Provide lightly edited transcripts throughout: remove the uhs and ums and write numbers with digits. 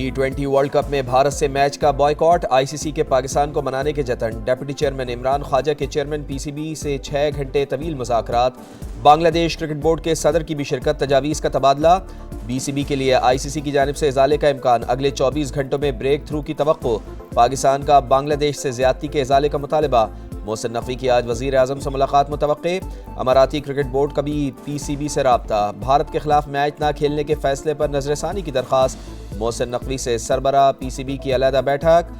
T20 world cup में भारत से match का बॉयकॉट, आईसीसी के पाकिस्तान को मनाने के जतन। डिप्टी चेयरमैन इमरान ख्वाजा के चेयरमैन पीसीबी से 6 घंटे तवील मुज़ाकरात। बांग्लादेश क्रिकेट बोर्ड के सदर की भी शिरकत, तजावीज़ का तबादला। बीसीबी के लिए आईसीसी की जानिब से इजाले का इम्कान, अगले 24 घंटों में ब्रेक थ्रू की तवक्को। पाकिस्तान का बांग्लादेश से ज्यादती के इजाले का मुतालबा। मोहसिन नकवी की आज वज़ीर आज़म से मुलाकात मुतवक्के। अमाराती क्रिकेट बोर्ड का भी पीसीबी से राब्ता। भारत के खिलाफ मैच न खेलने के फैसले पर नजरसानी की दरख्वास्त। मोहसिन नकवी से सरबरा पीसीबी की अलहदा बैठक।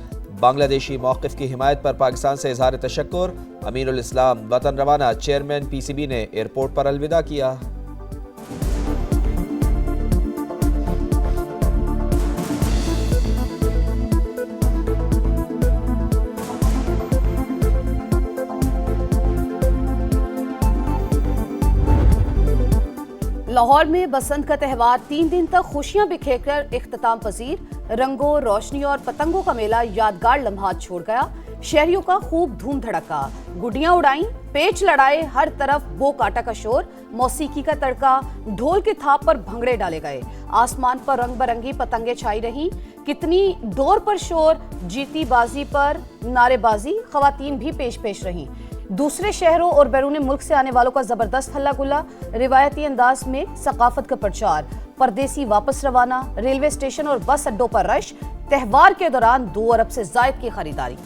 बांग्लादेशी मौक़िफ़ की हिमायत पर पाकिस्तान से इजहार तशक्कुर। अमीनुल इस्लाम वतन रवाना, चेयरमैन पीसीबी ने एयरपोर्ट पर अलविदा किया। लाहौर में बसंत का त्यौहार 3 दिन तक खुशियां बिखेरकर इख्तिताम पजीर। रंगों, रोशनी और पतंगों का मेला यादगार लम्हात छोड़ गया। शहरियों का खूब धूम धड़का, गुड्डियां उड़ाई, पेच लड़ाए, हर तरफ बो काटा का शोर, मौसीकी का तड़का, ढोल के थाप पर भंगड़े डाले गए। आसमान पर रंग बिरंगी पतंगे छाई रही। कितनी डोर पर शोर, जीती बाजी पर नारेबाजी, खवातीन भी पेश रही। दूसरे शहरों और बैरून मुल्क से आने वालों का जबरदस्त हल्ला गुल्ला, रिवायती अंदाज में सकाफत का प्रचार। परदेसी वापस रवाना, रेलवे स्टेशन और बस अड्डों पर रश। त्यौहार के दौरान 2 अरब से जायद की खरीदारी।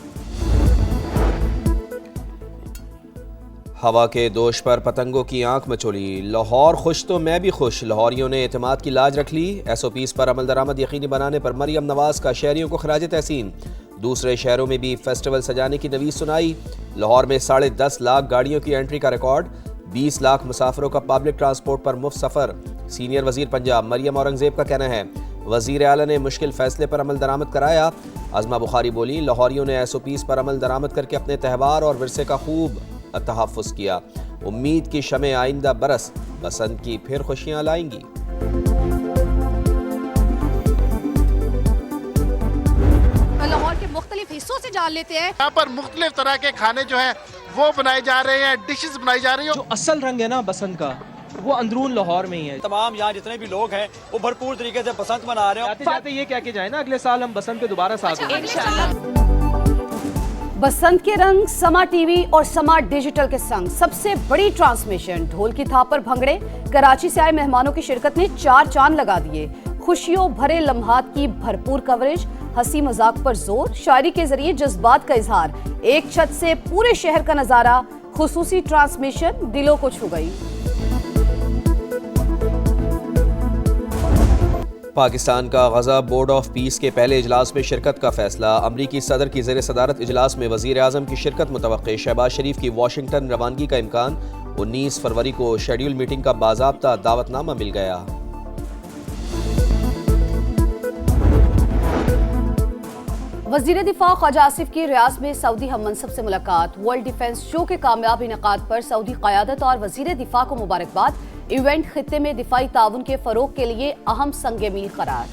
हवा के दोष पर पतंगों की आंख मचोली। लाहौर खुश तो मैं भी खुश, लाहौरियों ने एतमाद की लाज रख ली। एसओपीज पर अमल दरामद यकीनी बनाने पर मरियम नवाज का शहरियों को खराज तहसीन। दूसरे शहरों में भी फेस्टिवल सजाने की नवीज सुनाई। लाहौर में 10.5 लाख गाड़ियों की एंट्री का रिकॉर्ड। 20 लाख मुसाफिरों का पब्लिक ट्रांसपोर्ट पर मुफ्त सफर। सीनियर वजीर पंजाब मरियम औरंगजेब का कहना है, वजीर आला ने मुश्किल फैसले पर अमल दरामद कराया। अज़मा बुखारी बोली, लाहौरियों ने एसओपीज पर अमल दरामद करके अपने त्यौहार और विरसे का खूब तहफ़्फ़ुज़ किया। उम्मीद की शमे आइंदा बरस बसंत की फिर खुशियां लाएंगी। लाहौर के मुख्तलिफ हिस्सों से जान लेते हैं। यहाँ पर मुख्तलिफ तरह के खाने जो है वो बनाए जा रहे हैं, डिशेस बनाई जा रही है। जो असल रंग है ना बसंत का, वो अंदरून लाहौर में ही है। तमाम यहाँ जितने भी लोग हैं वो भरपूर तरीके से बसंत मना रहे हैं। जाते जाते ये कह के जाए ना, अगले साल हम बसंत पे दोबारा साथ होंगे इंशाअल्लाह। बसंत के रंग समा टीवी और समा डिजिटल के संग सबसे बड़ी ट्रांसमिशन। ढोल की थाप पर भंगड़े, कराची से आए मेहमानों की शिरकत ने 4 चांद लगा दिए। खुशियों भरे लम्हात की भरपूर कवरेज, हंसी मजाक पर जोर, शायरी के जरिए जज्बात का इजहार। एक छत से पूरे शहर का नजारा, खुसूसी ट्रांसमिशन दिलों को छू गई। पाकिस्तान का गज़ा बोर्ड ऑफ पीस के पहले इजलास में शिरकत का फैसला। अमरीकी सदर की ज़ेर सदारत इजलास में वज़ीर आज़म की शिरकत मुतवक्के। शहबाज शरीफ की वाशिंगटन रवानगी का इम्कान। 19 फरवरी को शेड्यूल मीटिंग का बाज़ाब्ता दावतनामा मिल गया। वज़ीर दिफा ख्वाजा आसिफ की रियाज में सऊदी हम मनसब से मुलाकात। वर्ल्ड डिफेंस शो के कामयाब इनेकाद पर सऊदी क़यादत और वज़ीर दिफा को मुबारकबाद। इवेंट खित्ते में दिफाई ताउन के फरोग के लिए अहम संगे मील करार।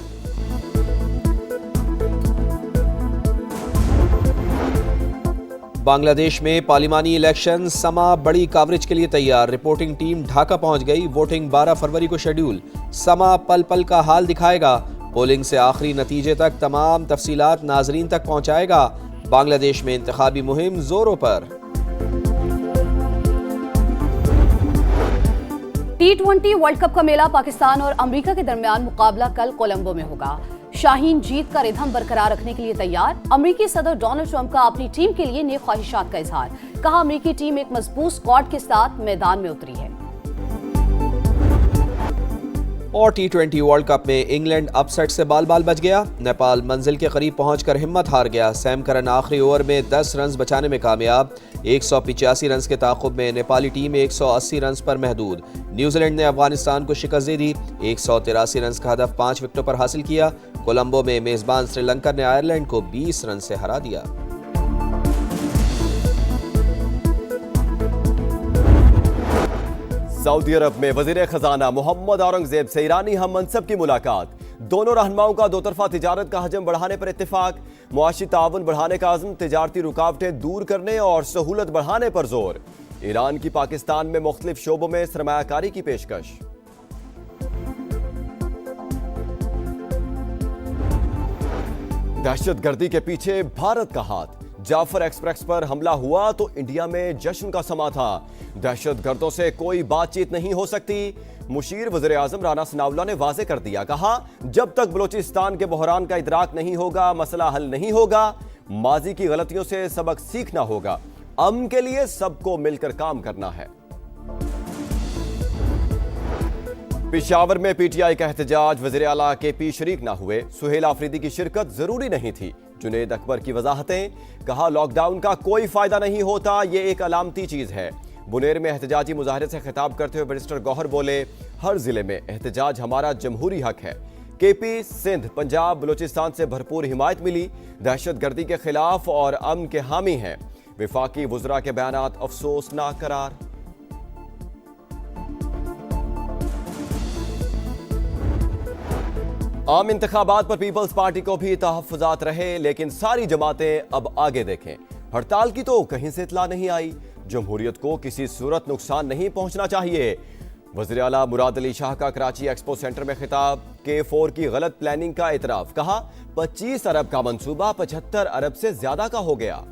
बांग्लादेश में पार्लिमानी इलेक्शन, समा बड़ी कवरेज के लिए तैयार। रिपोर्टिंग टीम ढाका पहुंच गई। वोटिंग 12 फरवरी को शेड्यूल। समा पल पल का हाल दिखाएगा। पोलिंग से आखिरी नतीजे तक तमाम तफसीलात नाजरीन तक पहुंचाएगा। बांग्लादेश में इंतखाबी मुहिम जोरों पर। T20 वर्ल्ड कप का मेला पाकिस्तान और अमेरिका के दरमियान मुकाबला कल कोलंबो में होगा। शाहीन जीत का रिधम बरकरार रखने के लिए तैयार। अमेरिकी सदर डोनाल्ड ट्रंप का अपनी टीम के लिए नेक ख्वाहिशात का इजहार। कहा, अमेरिकी टीम एक मजबूत स्क्वाड के साथ मैदान में उतरी है। और T20 वर्ल्ड कप में इंग्लैंड अपसेट से बाल बाल बच गया। नेपाल मंजिल के करीब पहुंचकर हिम्मत हार गया। सैम करन आखिरी ओवर में 10 रन बचाने में कामयाब। 185 रन के ताक़ुब में नेपाली टीम 180 रन पर महदूद। न्यूजीलैंड ने अफगानिस्तान को शिकस्त दे दी। 183 रन का हदफ 5 विकेटों पर हासिल किया। कोलंबो में मेजबान श्रीलंका ने आयरलैंड को 20 रन से हरा दिया। सऊदी अरब में वजीर खजाना मोहम्मद औरंगजेब से ईरानी हम मनसब की मुलाकात। दोनों रहनुमाओं का दोतरफा तिजारत का हजम बढ़ाने पर इत्तेफाक। मुआशी ताउन बढ़ाने का अज़्म, तिजारती रुकावटें दूर करने और सहूलत बढ़ाने पर जोर। ईरान की पाकिस्तान में मुख्तलिफ शोबों में सरमायाकारी की पेशकश। दहशतगर्दी के पीछे भारत का हाथ। जाफर एक्सप्रेस पर हमला हुआ तो इंडिया में जश्न का समा था। दहशतगर्दों से कोई बातचीत नहीं हो सकती। मुशीर वज़ीर आज़म राना सनाउल्लाह ने वाज़े कर दिया, कहा जब तक बलूचिस्तान के बहरान का इदराक नहीं होगा मसला हल नहीं होगा। माजी की गलतियों से सबक सीखना होगा। अमन के लिए सबको मिलकर काम करना है। पेशावर में पीटीआई का एहतजाज, वज़ीर आला केपी शरीक न हुए। सुहेल आफरीदी की शिरकत जरूरी नहीं थी। जुनेद अकबर की वजाहतें, कहा लॉकडाउन का कोई फायदा नहीं होता, ये एक अलामती चीज है। बुनेर में एहतजाजी मुजाहरे से खिताब करते हुए बैरिस्टर गौहर बोले, हर जिले में एहतजाज हमारा जमहूरी हक है। केपी, सिंध, पंजाब, बलूचिस्तान से भरपूर हिमायत मिली। दहशतगर्दी के खिलाफ और अमन के हामी हैं। विफाकी वुज़रा के बयानात अफसोसनाक करार। आम इंतखाबात पर पीपल्स पार्टी को भी तहफ़्फ़ुज़ात रहे, लेकिन सारी जमातें अब आगे देखें। हड़ताल की तो कहीं से इत्तला नहीं आई। जमहूरियत को किसी सूरत नुकसान नहीं पहुंचना चाहिए। वज़ीर आला मुराद अली शाह का कराची एक्सपो सेंटर में खिताब, K4 की गलत प्लानिंग का इतराफ, कहा 25 अरब का मंसूबा 75 अरब से ज्यादा का हो गया।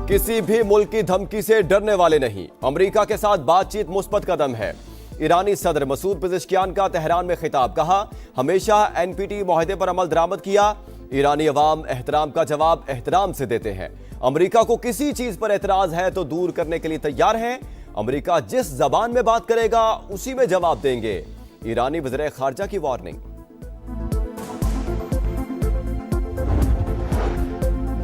किसी भी मुल्क की धमकी से डरने वाले नहीं। अमेरिका के साथ बातचीत मुस्बत कदम है। ईरानी सदर मसूद पेज़ेश्कियान का तेहरान में खिताब, कहा हमेशा NPT मुआहदे पर अमल दरामद किया। ईरानी अवाम एहतराम का जवाब एहतराम से देते हैं। अमेरिका को किसी चीज पर एतराज है तो दूर करने के लिए तैयार हैं। अमेरिका जिस जबान में बात करेगा उसी में जवाब देंगे। ईरानी वज़ीर खारजा की वार्निंग।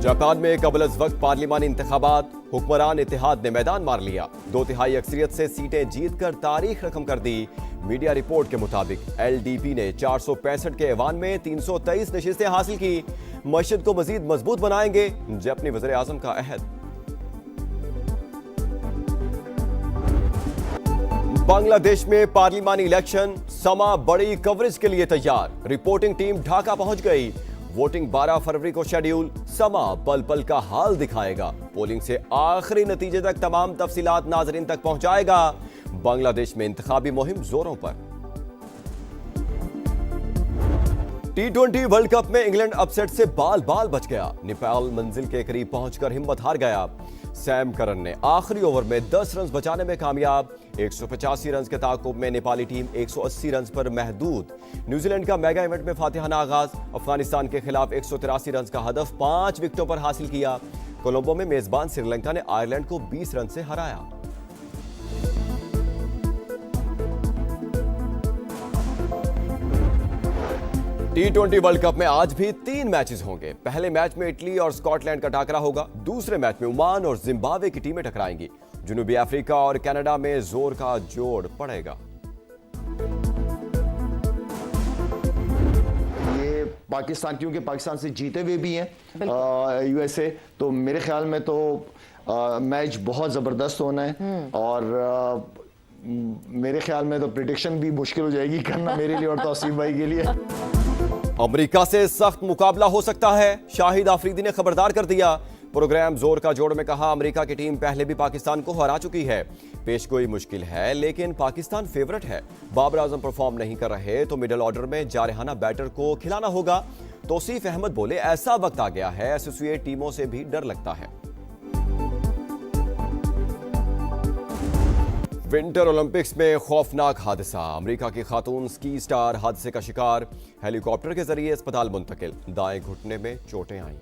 जापान में कबल अज़ वक्त पार्लिमानी इंतखाबात, हुक्मरान इत्तेहाद ने मैदान मार लिया। 2/3 अक्सरियत से सीटें जीतकर तारीख रकम कर दी। मीडिया रिपोर्ट के मुताबिक LDP ने 465 के ऐवान में 323 नशिस्तें हासिल की। मस्जिद को मजीद मजबूत बनाएंगे, अपनी वज़ीर आज़म का अहद। बांग्लादेश में पार्लिमानी इलेक्शन, समा बड़ी कवरेज के लिए तैयार। रिपोर्टिंग टीम ढाका पहुंच गई। वोटिंग 12 फरवरी को शेड्यूल। समा पल पल का हाल दिखाएगा। पोलिंग से आखिरी नतीजे तक तमाम तफसीलात नाजरीन तक पहुंचाएगा। बांग्लादेश में इंतखाबी मुहिम जोरों पर। T20 वर्ल्ड कप में इंग्लैंड अपसेट से बाल बाल बच गया। नेपाल मंजिल के करीब पहुंचकर हिम्मत हार गया। सैम करन ने आखिरी ओवर में 10 रन बचाने में कामयाब। 185 रन के ताकुब में नेपाली टीम 180 रन पर महदूद। न्यूजीलैंड का मेगा इवेंट में फातिहाना आगाज। अफगानिस्तान के खिलाफ 183 रन का हदफ 5 विकेटों पर हासिल किया। कोलंबो में मेजबान श्रीलंका ने आयरलैंड को 20 रन से हराया। T20 वर्ल्ड कप में आज भी 3 मैचेस होंगे। पहले मैच में इटली और स्कॉटलैंड का टाकरा होगा। दूसरे मैच में ओमान और जिम्बाब्वे की टीमें टकराएंगी। जनूबी अफ्रीका और कनाडा में जोर का जोड़ पड़ेगा। ये पाकिस्तान, क्योंकि पाकिस्तान से जीते हुए भी हैं USA, तो मेरे ख्याल में तो मैच बहुत जबरदस्त होना है। और मेरे ख्याल में तो प्रेडिक्शन भी मुश्किल हो जाएगी करना मेरे लिए और तौसीफ भाई के लिए। अमेरिका से सख्त मुकाबला हो सकता है, शाहिद आफरीदी ने खबरदार कर दिया। प्रोग्राम जोर का जोड़ में कहा अमेरिका की टीम पहले भी पाकिस्तान को हरा चुकी है। पेशगोई मुश्किल है लेकिन पाकिस्तान फेवरेट है। बाबर आजम परफॉर्म नहीं कर रहे तो मिडिल ऑर्डर में जारहाना बैटर को खिलाना होगा। तौसीफ अहमद बोले ऐसा वक्त आ गया है एसोसिएट टीमों से भी डर लगता है। विंटर ओलंपिक्स में खौफनाक हादसा, अमेरिका की खातून स्की स्टार हादसे का शिकार। हेलीकॉप्टर के जरिए अस्पताल मुंतकिल, दाएं घुटने में चोटें आईं।